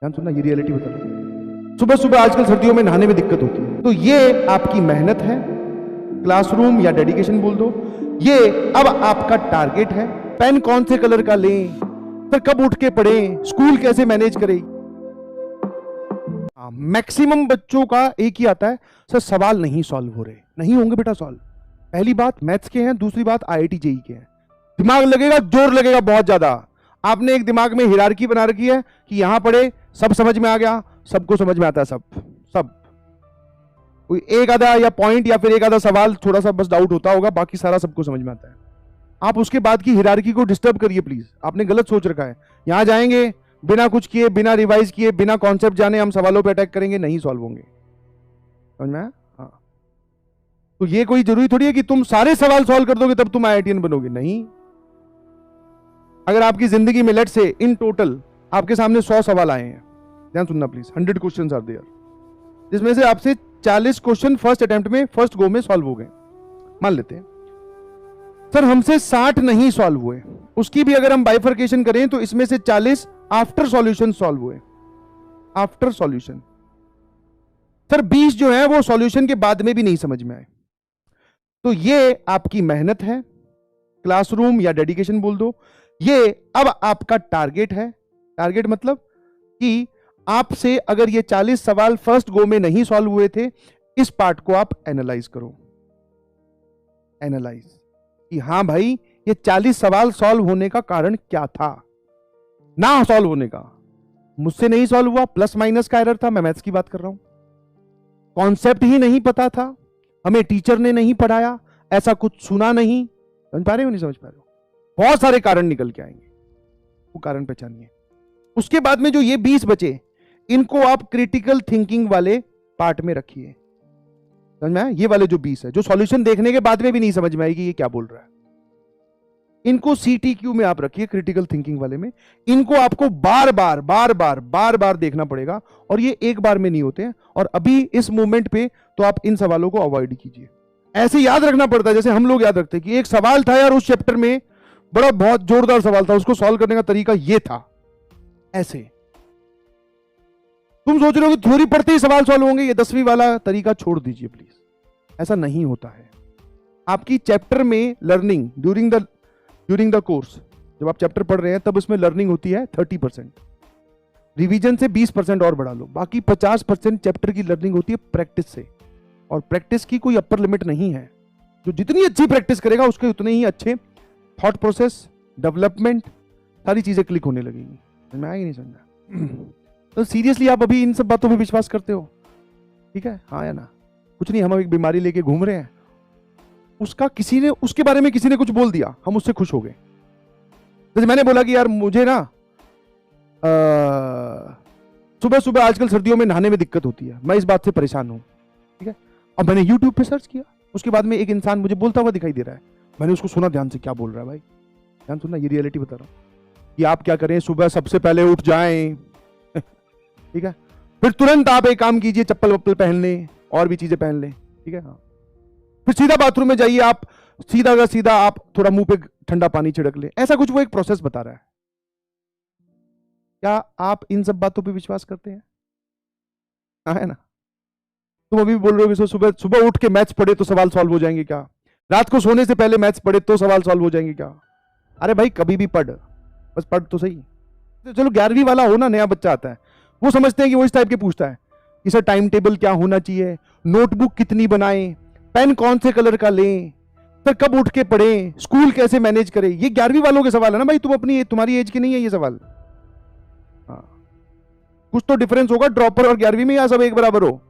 ध्यान सुनना, ये रियलिटी बता रहा हूं। सुबह सुबह आजकल सर्दियों में नहाने में दिक्कत होती है, तो ये आपकी मेहनत है, क्लासरूम या डेडिकेशन बोल दो, ये अब आपका टारगेट है। पेन कौन से कलर का लें, फिर कब उठ के पढ़ें, स्कूल कैसे मैनेज करें। मैक्सिमम बच्चों का एक ही आता है, सर सवाल नहीं सॉल्व हो रहे। नहीं होंगे बेटा सॉल्व। पहली बात मैथ्स के हैं, दूसरी बात आईआईटी जेईई के हैं। दिमाग लगेगा, जोर लगेगा बहुत ज्यादा। आपने एक दिमाग में हिरार्की बना रखी है कि यहां पढ़े सब समझ में आ गया, सबको समझ में आता है, सब सब कोई एक आधा या पॉइंट या फिर एक आधा सवाल थोड़ा सा बस डाउट होता होगा, बाकी सारा सबको समझ में आता है। आप उसके बाद की हिरार्की को डिस्टर्ब करिए प्लीज। आपने गलत सोच रखा है। यहां जाएंगे बिना कुछ किए, बिना रिवाइज किए, बिना कॉन्सेप्ट जाने हम सवालों पे अटैक करेंगे, नहीं सॉल्व होंगे। समझ में आया? हाँ। तो ये कोई जरूरी थोड़ी है कि तुम सारे सवाल सॉल्व कर दोगे तब तुम आईआईटीएन बनोगे, नहीं। अगर आपकी जिंदगी में लेट से इन टोटल आपके सामने 100 सवाल आए हैं, ध्यान सुनना प्लीज, 100 क्वेश्चंस आर देयर, जिसमें से आपसे 40 क्वेश्चन फर्स्ट अटेम्प्ट में, फर्स्ट गो में सॉल्व हो गए। मान लेते हैं सर हमसे 60 नहीं सॉल्व हुए, उसकी भी अगर हम बाइफर्केशन करें तो इसमें से 40 आफ्टर सॉल्यूशन सॉल्व हुए, आफ्टर सॉल्यूशन। सर 20 जो है वो सॉल्यूशन के बाद में भी नहीं समझ में आए। तो ये आपकी मेहनत है, क्लासरूम या डेडिकेशन बोल दो, ये अब आपका टारगेट है। टारगेट मतलब कि आपसे अगर ये 40 सवाल फर्स्ट गो में नहीं सॉल्व हुए थे, इस पार्ट को आप एनालाइज करो। एनालाइज कि हां भाई ये 40 सवाल सॉल्व होने का कारण क्या था, ना सॉल्व होने का। मुझसे नहीं सॉल्व हुआ, प्लस माइनस का एरर था, मैं मैथ्स की बात कर रहा हूं। कॉन्सेप्ट ही नहीं पता था, हमें टीचर ने नहीं पढ़ाया, ऐसा कुछ सुना नहीं। समझ पा रहे हो, नहीं समझ पा रहे हो? बहुत सारे कारण निकल के आएंगे, वो कारण पहचानिए। उसके बाद में जो ये 20 बचे, इनको आप क्रिटिकल थिंकिंग वाले पार्ट में रखिए। समझ में आया? ये वाले जो 20 है, जो सॉल्यूशन देखने के बाद में भी नहीं समझ में आएगी ये क्या बोल रहा है, इनको सीटीक्यू में आप रखिए, क्रिटिकल थिंकिंग वाले में। इनको आपको बार बार देखना पड़ेगा, और ये एक बार में नहीं होते हैं। और अभी इस मोमेंट पे तो आप इन सवालों को अवॉइड कीजिए। ऐसे याद रखना पड़ता है जैसे हम लोग याद रखते हैं कि एक सवाल था यार उस चैप्टर में, बड़ा बहुत जोरदार सवाल था, उसको सॉल्व करने का तरीका ये था। ऐसे तुम सोच रहे हो कि थ्योरी पढ़ते ही सवाल सॉल्व होंगे, ये 10वीं वाला तरीका छोड़ दीजिए प्लीज। ऐसा नहीं होता है। आपकी चैप्टर में लर्निंग ड्यूरिंग द कोर्स, जब आप चैप्टर पढ़ रहे हैं तब उसमें लर्निंग होती है 30%। रिवीजन से 20% और बढ़ा लो, बाकी 50% चैप्टर की लर्निंग होती है प्रैक्टिस से। और प्रैक्टिस की कोई अपर लिमिट नहीं है। जो जितनी अच्छी प्रैक्टिस करेगा उसके उतने ही अच्छे थॉट प्रोसेस, डेवलपमेंट, सारी चीजें क्लिक होने लगेंगी। समझ में आएगी, नहीं समझा? तो सीरियसली आप अभी इन सब बातों पे विश्वास करते हो? ठीक है, हाँ या ना? कुछ नहीं, हम एक बीमारी लेके घूम रहे हैं, उसके बारे में किसी ने कुछ बोल दिया, हम उससे खुश हो गए। जैसे मैंने बोला कि यार मुझे ना सुबह सुबह आजकल सर्दियों में नहाने में दिक्कत होती है, मैं इस बात से परेशान हूं। ठीक है, अब मैंने YouTube पे सर्च किया, उसके बाद में एक इंसान मुझे बोलता हुआ दिखाई दे रहा है, मैंने उसको सुना ध्यान से, क्या बोल रहा है भाई, ध्यान सुनना, ये रियलिटी बता रहा हूं। कि आप क्या करें, सुबह सबसे पहले उठ जाएं ठीक है, फिर तुरंत आप एक काम कीजिए, चप्पल वप्पल पहन लें और भी चीजें पहन लें। ठीक है, हाँ, फिर सीधा बाथरूम में जाइए, आप सीधा का सीधा आप थोड़ा मुंह पे ठंडा पानी छिड़क ले। ऐसा कुछ वो एक प्रोसेस बता रहा है। क्या आप इन सब बातों पे विश्वास करते हैं? हाँ है ना? तुम अभी बोल रहे हो सुबह सुबह उठ के मैथ्स पढ़े तो सवाल सॉल्व हो जाएंगे क्या? रात को सोने से पहले मैथ्स पढ़े तो सवाल सॉल्व हो जाएंगे क्या? अरे भाई कभी भी पढ़, बस पढ़ तो सही। तो चलो 11वीं वाला हो ना, नया बच्चा आता है, वो समझते हैं कि वो इस टाइप के पूछता है कि सर टाइम टेबल क्या होना चाहिए, नोटबुक कितनी बनाएं, पेन कौन से कलर का लें, फिर कब उठ के पढ़ें, स्कूल कैसे मैनेज करें। ये 11वीं वालों के सवाल है ना भाई, तुम्हारी एज के नहीं है ये सवाल। हाँ, कुछ तो डिफरेंस होगा ड्रॉपर और 11वीं में, या सब एक बराबर हो?